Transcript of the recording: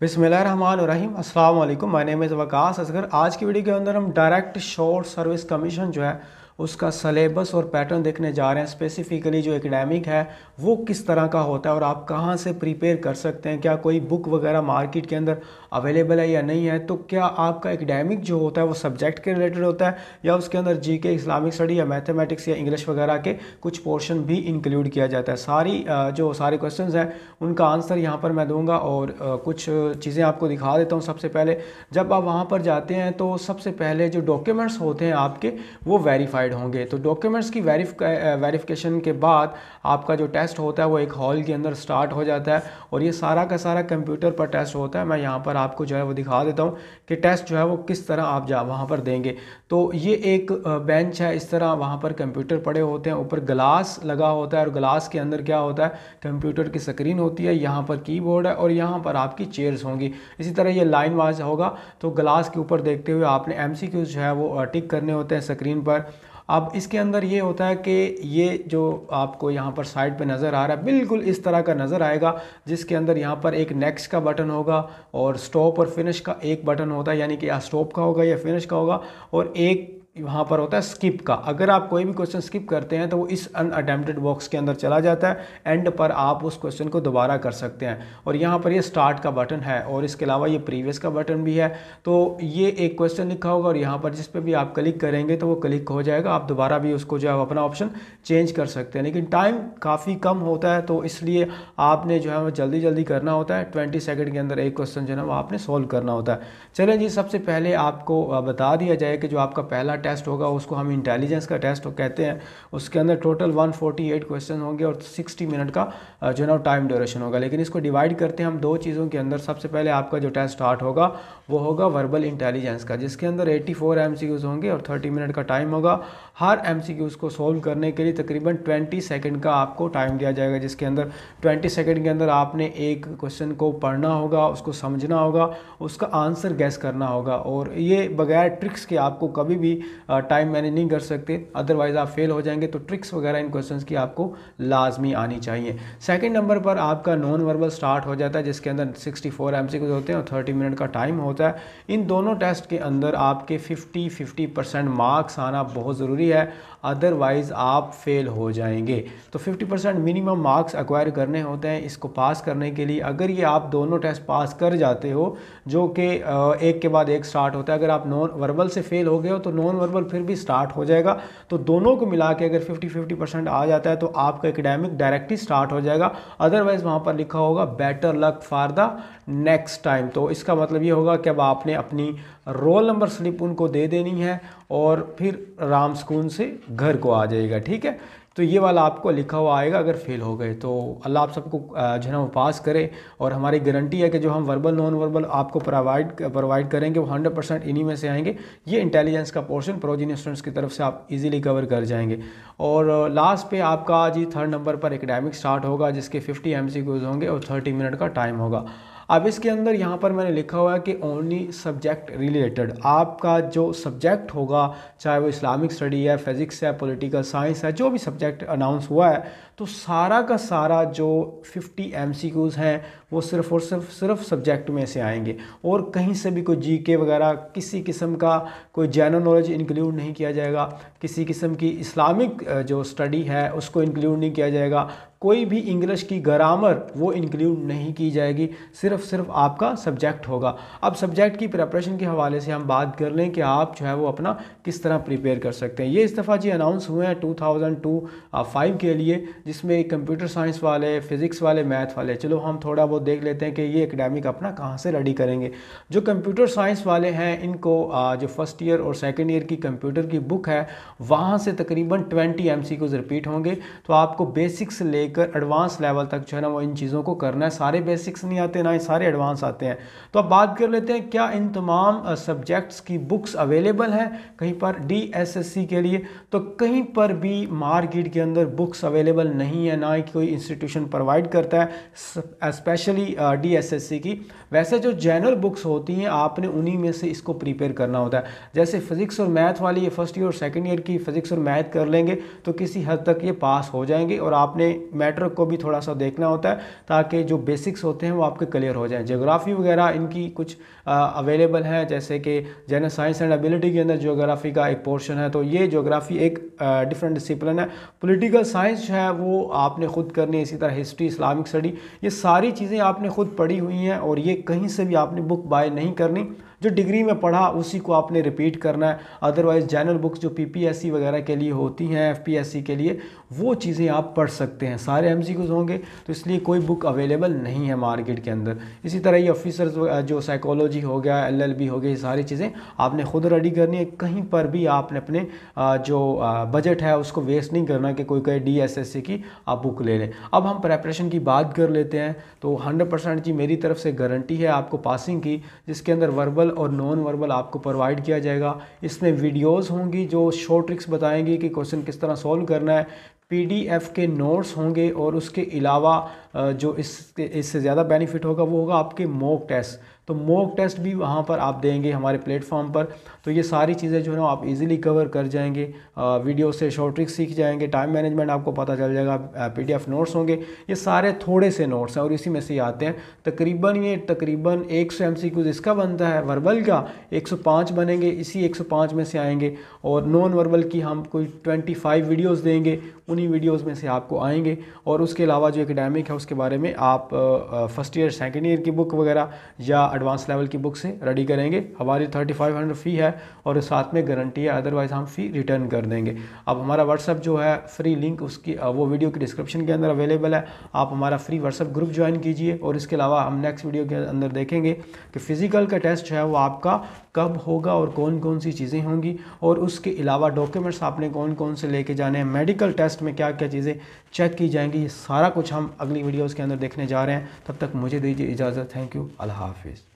बिस्मिल्लाहिर्रहमानिर्रहीम अस्सलाम वालेकुम। My name is Waqas Asghar. आज की वीडियो के अंदर हम डायरेक्ट शोर्ट सर्विस कमीशन जो है उसका सलेबस और पैटर्न देखने जा रहे हैं। स्पेसिफिकली जो एकेडमिक है वो किस तरह का होता है और आप कहां से प्रिपेयर कर सकते हैं, क्या कोई बुक वगैरह मार्केट के अंदर अवेलेबल है या नहीं है, तो क्या आपका एकेडमिक जो होता है वो सब्जेक्ट के रिलेटेड होता है या उसके अंदर जीके, इस्लामिक स्टडी या मैथमेटिक्स या इंग्लिश वगैरह के कुछ पोर्शन भी इंक्लूड किया जाता है। जो सारे क्वेश्चंस हैं उनका आंसर यहाँ पर मैं दूंगा और कुछ चीज़ें आपको दिखा देता हूँ। सबसे पहले जब आप वहाँ पर जाते हैं तो सबसे पहले जो डॉक्यूमेंट्स होते हैं आपके वो वेरीफाइड होंगे। तो डॉक्यूमेंट्स की वेरिफिकेशन के बाद आपका जो टेस्ट होता है वो एक हॉल के अंदर स्टार्ट हो जाता है और ये सारा का सारा कंप्यूटर पर टेस्ट होता है। मैं यहाँ पर आपको जो है वो दिखा देता हूँ कि टेस्ट जो है वो किस तरह आप वहाँ पर देंगे। तो ये एक बेंच है, इस तरह वहाँ पर कंप्यूटर पड़े होते हैं, ऊपर ग्लास लगा होता है और ग्लास के अंदर क्या होता है, कंप्यूटर की स्क्रीन होती है, यहाँ पर कीबोर्ड है और यहाँ पर आपकी चेयर्स होंगी। इसी तरह ये लाइन वाइज होगा। तो ग्लास के ऊपर देखते हुए आपने एमसीक्यूज जो है वो टिक करने होते हैं स्क्रीन पर। अब इसके अंदर ये होता है कि ये जो आपको यहाँ पर साइड पे नज़र आ रहा है बिल्कुल इस तरह का नज़र आएगा, जिसके अंदर यहाँ पर एक नेक्स्ट का बटन होगा और स्टॉप और फिनिश का एक बटन होता है, यानी कि या स्टॉप का होगा या फिनिश का होगा, और एक वहाँ पर होता है स्किप का। अगर आप कोई भी क्वेश्चन स्किप करते हैं तो वो इस अनअटेम्प्टेड बॉक्स के अंदर चला जाता है, एंड पर आप उस क्वेश्चन को दोबारा कर सकते हैं। और यहाँ पर ये स्टार्ट का बटन है और इसके अलावा ये प्रीवियस का बटन भी है। तो ये एक क्वेश्चन लिखा होगा और यहाँ पर जिस पे भी आप क्लिक करेंगे तो वो क्लिक हो जाएगा, आप दोबारा भी उसको जो है अपना ऑप्शन चेंज कर सकते हैं। लेकिन टाइम काफ़ी कम होता है तो इसलिए आपने जो है वो जल्दी जल्दी करना होता है। 20 सेकंड के अंदर एक क्वेश्चन जो है वो आपने सोल्व करना होता है। चलें जी, सबसे पहले आपको बता दिया जाए कि जो आपका पहला टेस्ट होगा उसको हम इंटेलिजेंस का टेस्ट कहते हैं। उसके अंदर टोटल 148 क्वेश्चन होंगे और 60 मिनट का जो है ना टाइम ड्यूरेशन होगा। लेकिन इसको डिवाइड करते हैं हम दो चीज़ों के अंदर। सबसे पहले आपका जो टेस्ट स्टार्ट होगा वो होगा वर्बल इंटेलिजेंस का, जिसके अंदर 84 एमसीक्यूज़ होंगे और 30 मिनट का टाइम होगा। हर एमसीक्यूज़ को सोल्व करने के लिए तकरीबन 20 सेकंड का आपको टाइम दिया जाएगा, जिसके अंदर 20 सेकंड के अंदर आपने एक क्वेश्चन को पढ़ना होगा, उसको समझना होगा, उसका आंसर गैस करना होगा। और ये बगैर ट्रिक्स के आपको कभी भी टाइम मैनेज नहीं कर सकते, अदरवाइज आप फेल हो जाएंगे। तो ट्रिक्स वगैरह इन क्वेश्चंस की आपको लाजमी आनी चाहिए। सेकंड नंबर पर आपका नॉन वर्बल स्टार्ट हो जाता है, जिसके अंदर 64 एमसीक्यूज होते हैं और 30 मिनट का टाइम होता है। इन दोनों टेस्ट के अंदर आपके 50% मार्क्स आना बहुत ज़रूरी है, अदरवाइज़ आप फेल हो जाएंगे। तो 50% मिनिमम मार्क्स एक्वायर करने होते हैं इसको पास करने के लिए। अगर ये आप दोनों टेस्ट पास कर जाते हो, जो कि एक के बाद एक स्टार्ट होता है, अगर आप नॉन वर्बल से फेल हो गए हो तो नॉन वर्बल फिर भी स्टार्ट हो जाएगा। तो दोनों को मिला के अगर 50% आ जाता है तो आपका एकेडमिक डायरेक्टली स्टार्ट हो जाएगा। अदरवाइज वहाँ पर लिखा होगा better luck for the next time. तो इसका मतलब ये होगा कि अब आपने अपनी रोल नंबर स्लिप उनको दे देनी है और फिर राम सुकून से घर को आ जाएगा। ठीक है, तो ये वाला आपको लिखा हुआ आएगा अगर फेल हो गए। तो अल्लाह आप सबको जो है ना वो पास करे। और हमारी गारंटी है कि जो हम वर्बल नॉन वर्बल आपको प्रोवाइड करेंगे वो 100% इन्हीं में से आएंगे। ये इंटेलिजेंस का पोर्शन प्रोजीनियर स्टूडेंट्स की तरफ से आप इजीली कवर कर जाएंगे। और लास्ट पे आपका जी थर्ड नंबर पर एकेडमिक स्टार्ट होगा, जिसके 50 एमसीक्यूज होंगे और 30 मिनट का टाइम होगा। अब इसके अंदर यहाँ पर मैंने लिखा हुआ है कि ओनली सब्जेक्ट रिलेटेड, आपका जो सब्जेक्ट होगा चाहे वो इस्लामिक स्टडी है, फिज़िक्स है, पॉलिटिकल साइंस है, जो भी सब्जेक्ट अनाउंस हुआ है, तो सारा का सारा जो 50 एमसीक्यूज़ हैं वो सिर्फ और सिर्फ सब्जेक्ट में से आएंगे और कहीं से भी कोई जीके वगैरह किसी किस्म का कोई जनरल नॉलेज इंक्लूड नहीं किया जाएगा, किसी किस्म की इस्लामिक जो स्टडी है उसको इंक्लूड नहीं किया जाएगा, कोई भी इंग्लिश की ग्रामर वो इंक्लूड नहीं की जाएगी, सिर्फ आपका सब्जेक्ट होगा। अब सब्जेक्ट की प्रिपरेशन के हवाले से हम बात कर लें कि आप जो है वो अपना किस तरह प्रिपेयर कर सकते हैं। ये इस दफ़ा जी अनाउंस हुए हैं 2005 के लिए, जिसमें कंप्यूटर साइंस वाले, फिज़िक्स वाले, मैथ वाले। चलो हम थोड़ा बहुत देख लेते हैं कि ये एकेडमिक अपना कहाँ से रेडी करेंगे। जो कंप्यूटर साइंस वाले हैं इनको जो फर्स्ट ईयर और सेकेंड ईयर की कंप्यूटर की बुक है वहाँ से तकरीबन 20 एमसीक्यूज रिपीट होंगे। तो आपको बेसिक्स से लेकर एडवांस लेवल तक जो है ना वो इन चीज़ों को करना है। सारे बेसिक्स नहीं आते, ना ही सारे एडवांस आते हैं। तो अब बात कर लेते हैं क्या इन तमाम सब्जेक्ट्स की बुक्स अवेलेबल हैं कहीं पर DSSC के लिए। तो कहीं पर भी मार्केट के अंदर बुक्स अवेलेबल नहीं है, ना ही कोई इंस्टीट्यूशन प्रोवाइड करता है। स्पेशली स्पेशली DSSC की। वैसे जो जनरल बुक्स होती हैं आपने उन्हीं में से इसको प्रिपेयर करना होता है। जैसे फिज़िक्स और मैथ वाली ये फर्स्ट ईयर और सेकंड ईयर की फ़िज़िक्स और मैथ कर लेंगे तो किसी हद तक ये पास हो जाएंगे, और आपने मैटर को भी थोड़ा सा देखना होता है ताकि जो बेसिक्स होते हैं वो आपके क्लियर हो जाएं। ज्योग्राफी वगैरह इनकी कुछ अवेलेबल हैं, जैसे कि जनरल साइंस एंड एबिलिटी के अंदर ज्योग्राफी का एक पोर्शन है, तो ये ज्योग्राफी एक डिफरेंट डिसिप्लिन है। पॉलिटिकल साइंस जो है वो आपने खुद करनी है, इसी तरह हिस्ट्री, इस्लामिक स्टडी, ये सारी चीज़ें आपने खुद पढ़ी हुई हैं और ये कहीं से भी आपने बुक बाय नहीं करनी। जो डिग्री में पढ़ा उसी को आपने रिपीट करना है। अदरवाइज़ जनरल बुक्स जो PPSC वगैरह के लिए होती हैं, FPSC के लिए, वो चीज़ें आप पढ़ सकते हैं। सारे MCQs होंगे तो इसलिए कोई बुक अवेलेबल नहीं है मार्केट के अंदर। इसी तरह ये ऑफिसर्स जो साइकोलॉजी हो गया, LLB हो गई, ये सारी चीज़ें आपने खुद रेडी करनी है। कहीं पर भी आपने अपने जो बजट है उसको वेस्ट नहीं करना कि कोई कहे DSSC की आप बुक ले लें। अब हम प्रेपरेशन की बात कर लेते हैं। तो 100% जी मेरी तरफ से गारंटी है आपको पासिंग की, जिसके अंदर वर्बल और नॉन वर्बल आपको प्रोवाइड किया जाएगा। इसमें वीडियोस होंगी जो शॉर्ट ट्रिक्स बताएंगी कि क्वेश्चन किस तरह सॉल्व करना है। PDF के नोट्स होंगे, और उसके अलावा जो इससे ज़्यादा बेनिफिट होगा वो होगा आपके मॉक टेस्ट। तो मॉक टेस्ट भी वहाँ पर आप देंगे हमारे प्लेटफॉर्म पर। तो ये सारी चीज़ें जो है ना आप इजीली कवर कर जाएंगे, वीडियो से शॉर्ट ट्रिक्स सीख जाएंगे, टाइम मैनेजमेंट आपको पता चल जाएगा, PDF नोट्स होंगे। ये सारे थोड़े से नोट्स हैं और इसी में से आते हैं। तकरीबन 100 MCQs इसका बनता है, वर्बल का 105 बनेंगे, इसी 105 में से आएंगे। और नॉन वर्बल की हम कोई 25 वीडियोस देंगे, उन्हीं वीडियोस में से आपको आएंगे। और उसके अलावा जो एकेडमिक है उसके बारे में आप फर्स्ट ईयर सेकंड ईयर की बुक वगैरह या एडवांस लेवल की बुक से रेडी करेंगे। हमारी 3500 फ़ी है और साथ में गारंटी है, अदरवाइज़ हम फ़ी रिटर्न कर देंगे। अब हमारा व्हाट्सअप जो है फ्री लिंक उसकी वो वीडियो की डिस्क्रिप्शन के अंदर अवेलेबल है। आप हमारा फ्री व्हाट्सअप ग्रुप ज्वाइन कीजिए। और इसके अलावा हम नेक्स्ट वीडियो के अंदर देखेंगे कि फ़िज़िकल का टेस्ट जो है वो आपका कब होगा और कौन कौन सी चीज़ें होंगी, और उसके अलावा डॉक्यूमेंट्स आपने कौन कौन से लेके जाने हैं, मेडिकल टेस्ट में क्या क्या चीज़ें चेक की जाएंगी। ये सारा कुछ हम अगली वीडियोज़ के अंदर देखने जा रहे हैं। तब तक मुझे दीजिए इजाज़त। Thank you. अल्लाह हाफिज़।